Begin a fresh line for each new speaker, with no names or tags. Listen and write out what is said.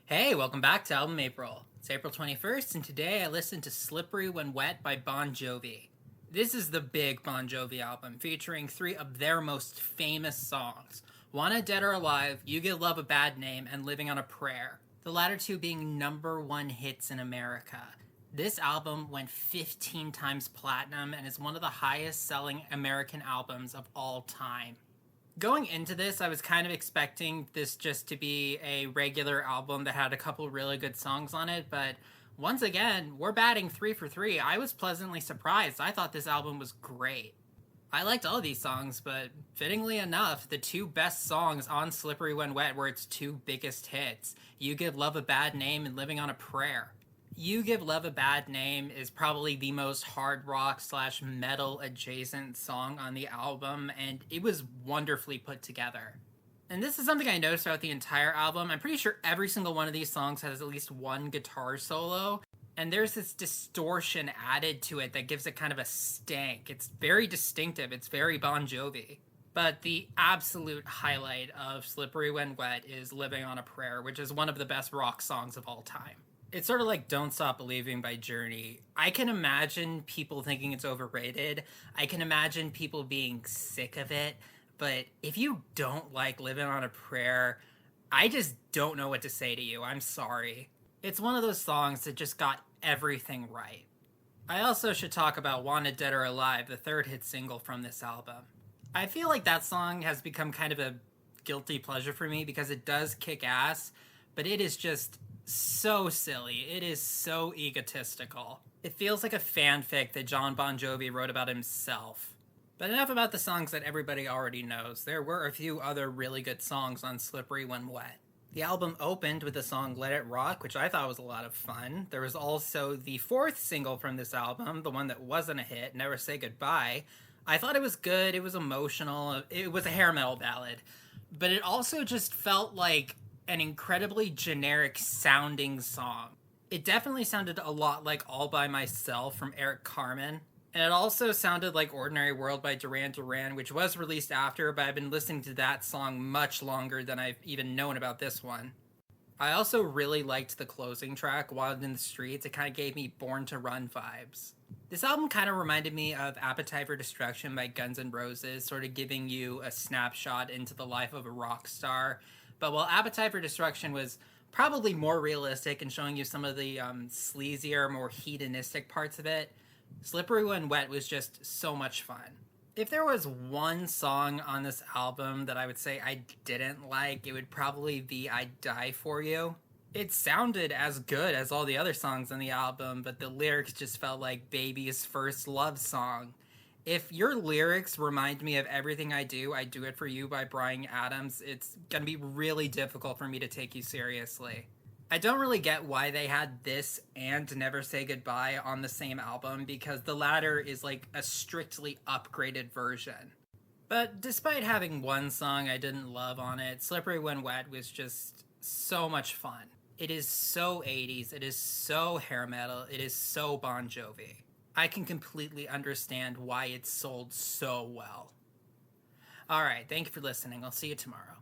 Hey, welcome back to Album April. It's April 21st, and today I listened to Slippery When Wet by Bon Jovi. This is the big Bon Jovi album, featuring three of their most famous songs: Wanted Dead or Alive, You Give Love a Bad Name, and Living on a Prayer. The latter two being #1 hits in America. This album went 15 times platinum and is one of the highest selling American albums of all time. Going into this, I was kind of expecting this just to be a regular album that had a couple really good songs on it, but once again, we're batting 3 for 3. I was pleasantly surprised. I thought this album was great. I liked all these songs, but fittingly enough, the two best songs on Slippery When Wet were its two biggest hits: You Give Love a Bad Name and Living on a Prayer. You Give Love a Bad Name is probably the most hard rock / metal adjacent song on the album, and it was wonderfully put together. And this is something I noticed throughout the entire album. I'm pretty sure every single one of these songs has at least one guitar solo, and there's this distortion added to it that gives it kind of a stank. It's very distinctive, it's very Bon Jovi. But the absolute highlight of Slippery When Wet is Living on a Prayer, which is one of the best rock songs of all time. It's sort of like Don't Stop Believing by Journey. I can imagine people thinking it's overrated. I can imagine people being sick of it. But if you don't like Living on a Prayer, I just don't know what to say to you. I'm sorry. It's one of those songs that just got everything right. I also should talk about Wanted Dead or Alive, the third hit single from this album. I feel like that song has become kind of a guilty pleasure for me because it does kick ass, but it is just so silly. It is so egotistical. It feels like a fanfic that John Bon Jovi wrote about himself. But enough about the songs that everybody already knows. There were a few other really good songs on Slippery When Wet. The album opened with the song Let It Rock, which I thought was a lot of fun. There was also the fourth single from this album, the one that wasn't a hit, Never Say Goodbye. I thought it was good, it was emotional, it was a hair metal ballad. But it also just felt like an incredibly generic sounding song. It definitely sounded a lot like All By Myself from Eric Carmen, and it also sounded like Ordinary World by Duran Duran, which was released after, but I've been listening to that song much longer than I've even known about this one. I also really liked the closing track, Wild in the Streets. It kind of gave me Born to Run vibes. This album kind of reminded me of Appetite for Destruction by Guns N' Roses, sort of giving you a snapshot into the life of a rock star. But while Appetite for Destruction was probably more realistic and showing you some of the sleazier, more hedonistic parts of it, Slippery When Wet was just so much fun. If there was one song on this album that I would say I didn't like, it would probably be I'd Die For You. It sounded as good as all the other songs on the album, but the lyrics just felt like Baby's first love song. If your lyrics remind me of Everything I Do It For You by Bryan Adams, it's gonna be really difficult for me to take you seriously. I don't really get why they had this and Never Say Goodbye on the same album, because the latter is like a strictly upgraded version. But despite having one song I didn't love on it, Slippery When Wet was just so much fun. It is so 80s, it is so hair metal, it is so Bon Jovi. I can completely understand why it sold so well. Alright, thank you for listening. I'll see you tomorrow.